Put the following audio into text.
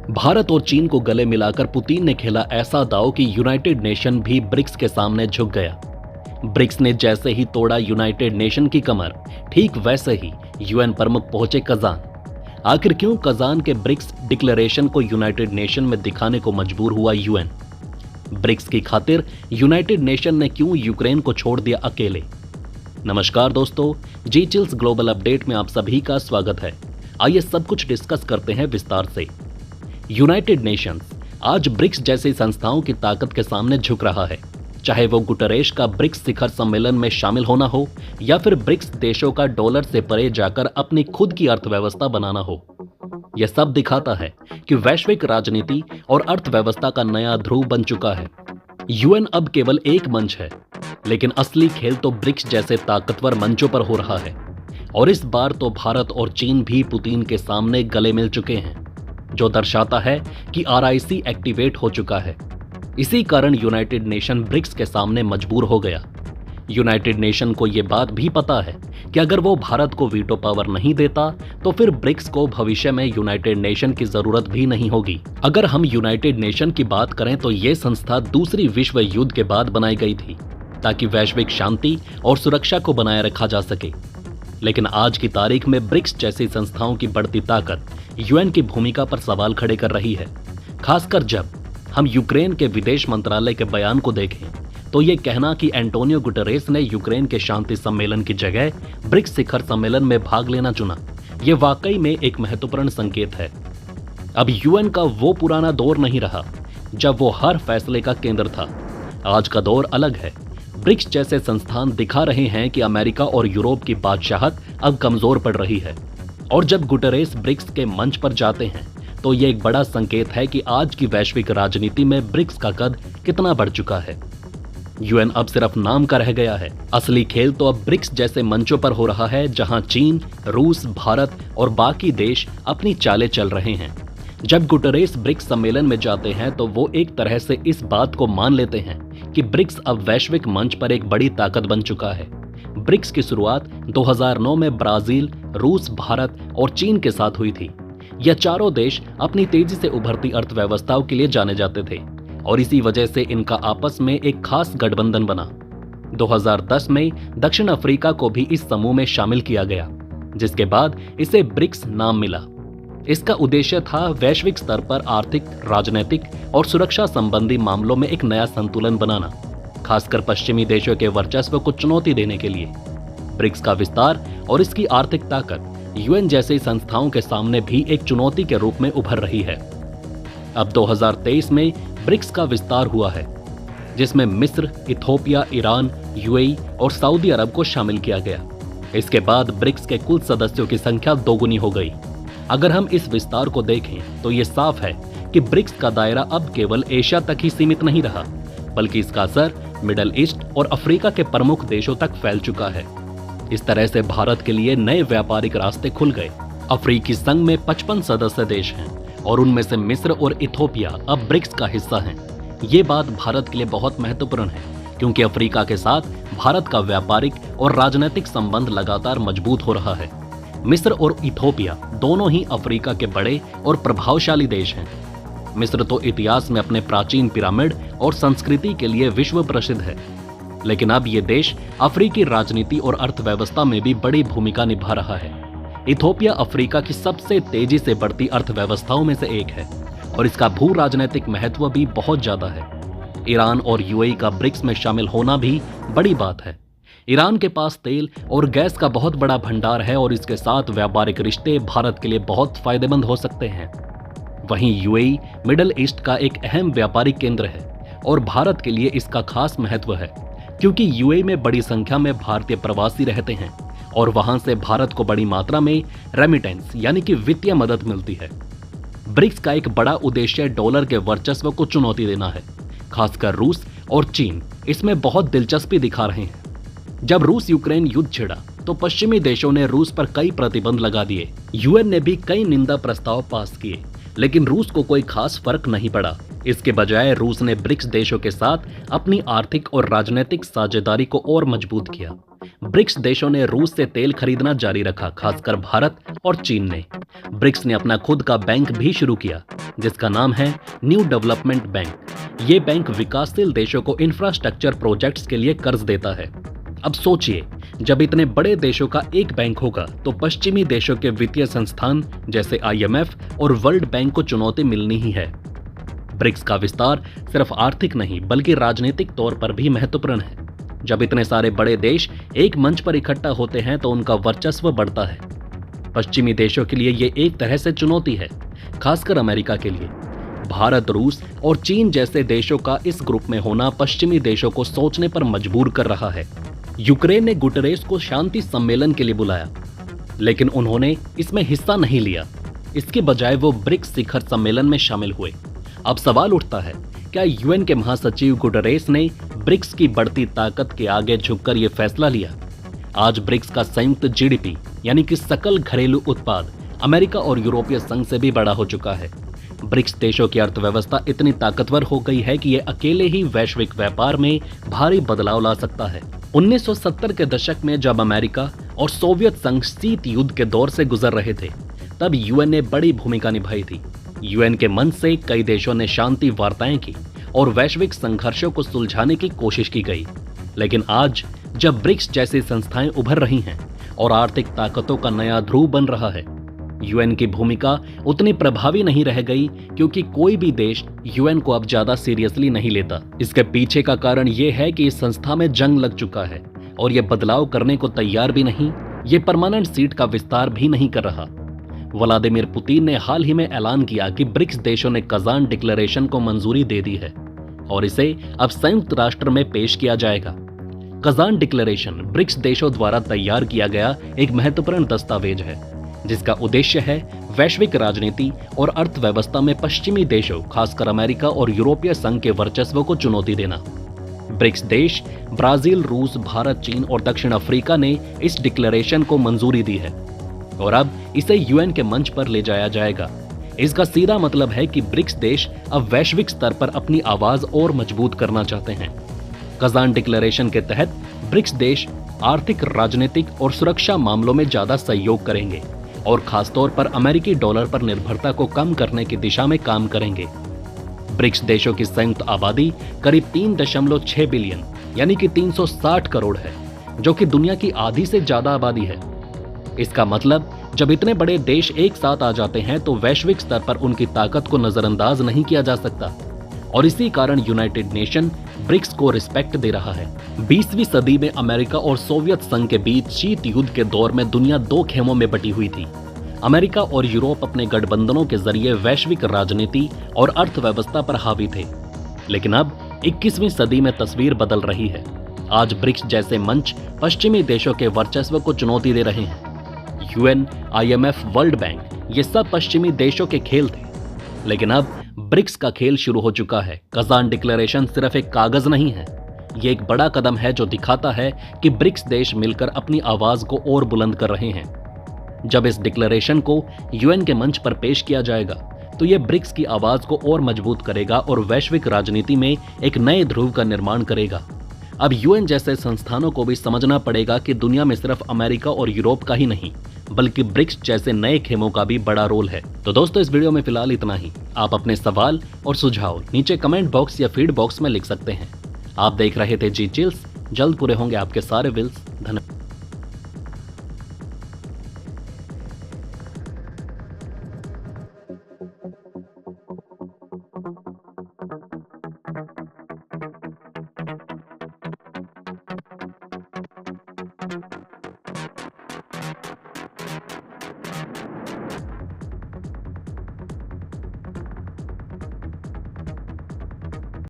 भारत और चीन को गले मिलाकर पुतिन ने खेला ऐसा दांव कि यूनाइटेड नेशन भी ब्रिक्स के सामने झुक गया। ब्रिक्स ने जैसे ही तोड़ा यूनाइटेड नेशन की कमर, ठीक वैसे ही यूएन प्रमुख पहुंचे कजान। आखिर क्यों कजान के ब्रिक्स डिक्लेरेशन को यूनाइटेड नेशन में दिखाने को मजबूर हुआ यूएन? ब्रिक्स की खातिर यूनाइटेड नेशन ने क्यों यूक्रेन को छोड़ दिया अकेले? नमस्कार दोस्तों, जी चिल्स ग्लोबल अपडेट में आप सभी का स्वागत है। आइए सब कुछ डिस्कस करते हैं विस्तार से। यूनाइटेड नेशंस आज ब्रिक्स जैसी संस्थाओं की ताकत के सामने झुक रहा है, चाहे वो गुटरेश का ब्रिक्स शिखर सम्मेलन में शामिल होना हो या फिर ब्रिक्स देशों का डॉलर से परे जाकर अपनी खुद की अर्थव्यवस्था बनाना हो। यह सब दिखाता है कि वैश्विक राजनीति और अर्थव्यवस्था का नया ध्रुव बन चुका है। यूएन अब केवल एक मंच है, लेकिन असली खेल तो ब्रिक्स जैसे ताकतवर मंचों पर हो रहा है। और इस बार तो भारत और चीन भी पुतिन के सामने गले मिल चुके हैं, जो दर्शाता है कि आरआईसी एक्टिवेट हो चुका है। इसी कारण यूनाइटेड नेशन ब्रिक्स के सामने मजबूर हो गया। यूनाइटेड नेशन को यह बात भी पता है कि अगर वो भारत को वीटो पावर नहीं देता तो फिर ब्रिक्स को भविष्य में यूनाइटेड नेशन की जरूरत भी नहीं होगी। अगर हम यूनाइटेड नेशन की बात करें तो ये संस्था दूसरी विश्व युद्ध के बाद बनाई गई थी, ताकि वैश्विक शांति और सुरक्षा को बनाए रखा जा सके। लेकिन आज की तारीख में ब्रिक्स जैसी संस्थाओं की बढ़ती ताकत यूएन की भूमिका पर सवाल खड़े कर रही है। खासकर जब हम यूक्रेन के विदेश मंत्रालय के बयान को देखें तो ये कहना कि एंटोनियो गुटरेस ने यूक्रेन के शांति सम्मेलन की जगह ब्रिक्स शिखर सम्मेलन में भाग लेना चुना, ये वाकई में एक महत्वपूर्ण संकेत है। अब यूएन का वो पुराना दौर नहीं रहा जब वो हर फैसले का केंद्र था। आज का दौर अलग है। ब्रिक्स जैसे संस्थान दिखा रहे हैं कि अमेरिका और यूरोप की बादशाहत अब कमजोर पड़ रही है। और जब गुटरेस ब्रिक्स के मंच पर जाते हैं तो ये एक बड़ा संकेत है कि आज की वैश्विक राजनीति में ब्रिक्स का कद कितना बढ़ चुका है। यूएन अब सिर्फ नाम का रह गया है। असली खेल तो अब ब्रिक्स जैसे मंचों पर हो रहा है, जहां चीन, रूस, भारत और बाकी देश अपनी चालें चल रहे हैं। जब गुटरेस ब्रिक्स सम्मेलन में जाते हैं तो वो एक तरह से इस बात को मान लेते हैं कि ब्रिक्स अब वैश्विक मंच पर एक बड़ी ताकत बन चुका है। ब्रिक्स की शुरुआत 2009 में ब्राजील, रूस, भारत और चीन के साथ हुई थी। यह चारों देश अपनी तेजी से उभरती अर्थव्यवस्थाओं के लिए जाने जाते थे और इसी वजह से इनका आपस में एक खास गठबंधन बना। 2010 में दक्षिण अफ्रीका को भी इस समूह में शामिल किया गया, जिसके बाद इसे ब्रिक्स नाम मिला। इसका उद्देश्य था वैश्विक स्तर पर आर्थिक, राजनीतिक और सुरक्षा संबंधी मामलों में एक नया संतुलन बनाना, खासकर पश्चिमी देशों के वर्चस्व को चुनौती देने के लिए। ब्रिक्स का विस्तार और इसकी आर्थिक ताकत यूएन जैसी संस्थाओं के सामने भी एक चुनौती के रूप में उभर रही है। अब 2023 में ब्रिक्स का विस्तार हुआ है, जिसमें मिस्र, इथोपिया, ईरान, यूएई और सऊदी अरब को शामिल किया गया। इसके बाद ब्रिक्स के कुल सदस्यों की संख्या दोगुनी हो गई। अगर हम इस विस्तार को देखें तो ये साफ है कि ब्रिक्स का दायरा अब केवल एशिया तक ही सीमित नहीं रहा, बल्कि इसका असर मिडल ईस्ट और अफ्रीका के प्रमुख देशों तक फैल चुका है। इस तरह से भारत के लिए नए व्यापारिक रास्ते खुल गए। अफ्रीकी संघ में 55 सदस्य देश हैं और उनमें से मिस्र और इथोपिया अब ब्रिक्स का हिस्सा हैं। ये बात भारत के लिए बहुत महत्वपूर्ण है, क्योंकि अफ्रीका के साथ भारत का व्यापारिक और राजनीतिक संबंध लगातार मजबूत हो रहा है। मिस्र और इथोपिया दोनों ही अफ्रीका के बड़े और प्रभावशाली देश हैं। मिस्र तो इतिहास में अपने प्राचीन पिरामिड और संस्कृति के लिए विश्व प्रसिद्ध है, लेकिन अब ये देश अफ्रीकी राजनीति और अर्थव्यवस्था में भी बड़ी भूमिका निभा रहा है। इथोपिया अफ्रीका की सबसे तेजी से बढ़ती अर्थव्यवस्थाओं में से एक है और इसका भू राजनीतिक महत्व भी बहुत ज्यादा है। ईरान और यूएई का ब्रिक्स में शामिल होना भी बड़ी बात है। ईरान के पास तेल और गैस का बहुत बड़ा भंडार है और इसके साथ व्यापारिक रिश्ते भारत के लिए बहुत फायदेमंद हो सकते हैं। वहीं यूएई मिडल ईस्ट का एक अहम व्यापारिक केंद्र है और भारत के लिए इसका खास महत्व है, क्योंकि यूएई में बड़ी संख्या में भारतीय प्रवासी रहते हैं और वहां से भारत को बड़ी मात्रा में रेमिटेंस यानी कि वित्तीय मदद मिलती है। ब्रिक्स का एक बड़ा उद्देश्य डॉलर के वर्चस्व को चुनौती देना है। खासकर रूस और चीन इसमें बहुत दिलचस्पी दिखा रहे हैं। जब रूस यूक्रेन युद्ध छिड़ा तो पश्चिमी देशों ने रूस पर कई प्रतिबंध लगा दिए। यूएन ने भी कई निंदा प्रस्ताव पास किए, लेकिन रूस को कोई खास फर्क नहीं पड़ा। इसके बजाय रूस ने ब्रिक्स देशों के साथ अपनी आर्थिक और राजनीतिक साझेदारी को और मजबूत किया। ब्रिक्स देशों ने रूस से तेल खरीदना जारी रखा, खासकर भारत और चीन ने। ब्रिक्स ने अपना खुद का बैंक भी शुरू किया, जिसका नाम है न्यू डेवलपमेंट बैंक। ये बैंक विकासशील देशों को इंफ्रास्ट्रक्चर प्रोजेक्ट्स के लिए कर्ज देता है। अब सोचिए, जब इतने बड़े देशों का एक बैंक होगा तो पश्चिमी देशों के वित्तीय संस्थान जैसे IMF और वर्ल्ड बैंक को चुनौती मिलनी ही है। ब्रिक्स का विस्तार सिर्फ आर्थिक नहीं बल्कि राजनीतिक तौर पर भी महत्वपूर्ण है। जब इतने सारे बड़े देश एक मंच पर इकट्ठा होते हैं तो उनका वर्चस्व बढ़ता है। पश्चिमी देशों के लिए ये एक तरह से चुनौती है, खासकर अमेरिका के लिए। भारत, रूस और चीन जैसे देशों का इस ग्रुप में होना पश्चिमी देशों को सोचने पर मजबूर कर रहा है। यूक्रेन ने गुटरेस को शांति सम्मेलन के लिए बुलाया, लेकिन उन्होंने इसमें हिस्सा नहीं लिया। इसके बजाय वो ब्रिक्स शिखर सम्मेलन में शामिल हुए। अब सवाल उठता है, क्या UN के महासचिव गुटरेस ने ब्रिक्स की बढ़ती ताकत के आगे झुककर यह फैसला लिया? आज ब्रिक्स का संयुक्त GDP यानी कि सकल घरेलू उत्पाद अमेरिका और यूरोपीय संघ से भी बड़ा हो चुका है। ब्रिक्स देशों की अर्थव्यवस्था इतनी ताकतवर हो गई है कि ये अकेले ही वैश्विक व्यापार में भारी बदलाव ला सकता है। 1970 के दशक में जब अमेरिका और सोवियत संघ शीत युद्ध के दौर से गुजर रहे थे, तब UN ने बड़ी भूमिका निभाई थी। UN के मंच से कई देशों ने शांति वार्ताएं की और वैश्विक संघर्षों को सुलझाने की कोशिश की गई। लेकिन आज जब ब्रिक्स जैसी संस्थाएं उभर रही हैं और आर्थिक ताकतों का नया ध्रुव बन रहा है, UN की भूमिका उतनी प्रभावी नहीं रह गई, क्योंकि कोई भी देश UN को अब ज्यादा सीरियसली नहीं लेता। इसके पीछे का कारण यह है कि इस संस्था में जंग लग चुका है और यह बदलाव करने को तैयार भी नहीं। ये परमानेंट सीट का विस्तार भी नहीं कर रहा। व्लादिमीर पुतिन ने हाल ही में ऐलान किया कि ब्रिक्स देशों ने कजान डिक्लेरेशन को मंजूरी दे दी है और इसे अब संयुक्त राष्ट्र में पेश किया जाएगा। कजान डिक्लेरेशन ब्रिक्स देशों द्वारा तैयार किया गया एक महत्वपूर्ण दस्तावेज है, जिसका उद्देश्य है वैश्विक राजनीति और अर्थव्यवस्था में पश्चिमी देशों, खासकर अमेरिका और यूरोपीय संघ के वर्चस्व को चुनौती देना। ब्रिक्स देश ब्राजील, रूस, भारत, चीन और दक्षिण अफ्रीका ने इस डिक्लेरेशन को मंजूरी दी है और अब इसे UN के मंच पर ले जाया जाएगा। इसका सीधा मतलब है कि ब्रिक्स देश अब वैश्विक स्तर पर अपनी आवाज और मजबूत करना चाहते हैं। कजान डिक्लेरेशन के तहत ब्रिक्स देश आर्थिक, राजनीतिक और सुरक्षा मामलों में ज्यादा सहयोग करेंगे और खासतौर पर अमेरिकी डॉलर पर निर्भरता को कम करने की दिशा में काम करेंगे। ब्रिक्स देशों की संयुक्त आबादी करीब 3.6 बिलियन यानी कि 360 करोड़ है, जो कि दुनिया की आधी से ज्यादा आबादी है। इसका मतलब जब इतने बड़े देश एक साथ आ जाते हैं तो वैश्विक स्तर पर उनकी ताकत को नजरअंदाज नहीं किया जा सकता और इसी कारण यूनाइटेड नेशन ब्रिक्स को रिस्पेक्ट दे रहा है। 20वीं सदी में अमेरिका और सोवियत संघ के बीच शीत युद्ध के दौर में दुनिया दो खेमों में बटी हुई थी। अमेरिका और यूरोप अपने गठबंधनों के जरिए वैश्विक राजनीति और अर्थव्यवस्था पर हावी थे, लेकिन अब 21वीं सदी में तस्वीर बदल रही है। आज ब्रिक्स जैसे मंच पश्चिमी देशों के वर्चस्व को चुनौती दे रहे हैं। UN, IMF, वर्ल्ड बैंक, ये सब पश्चिमी देशों के खेल थे, लेकिन अब ब्रिक्स का खेल शुरू हो चुका है। कजान डिक्लेरेशन सिर्फ एक कागज नहीं है, ये एक बड़ा कदम है जो दिखाता है कि ब्रिक्स देश मिलकर अपनी आवाज को और बुलंद कर रहे हैं। जब इस डिक्लेरेशन को UN के मंच पर पेश किया जाएगा तो यह ब्रिक्स की आवाज को और मजबूत करेगा और वैश्विक राजनीति में एक नए ध्रुव का निर्माण करेगा। अब UN जैसे संस्थानों को भी समझना पड़ेगा कि दुनिया में सिर्फ अमेरिका और यूरोप का ही नहीं, बल्कि ब्रिक्स जैसे नए खेमों का भी बड़ा रोल है। तो दोस्तों, इस वीडियो में फिलहाल इतना ही। आप अपने सवाल और सुझाव नीचे कमेंट बॉक्स या फीड बॉक्स में लिख सकते हैं। आप देख रहे थे जी चिल्स। जल्द पूरे होंगे आपके सारे विल्स। धन्यवाद।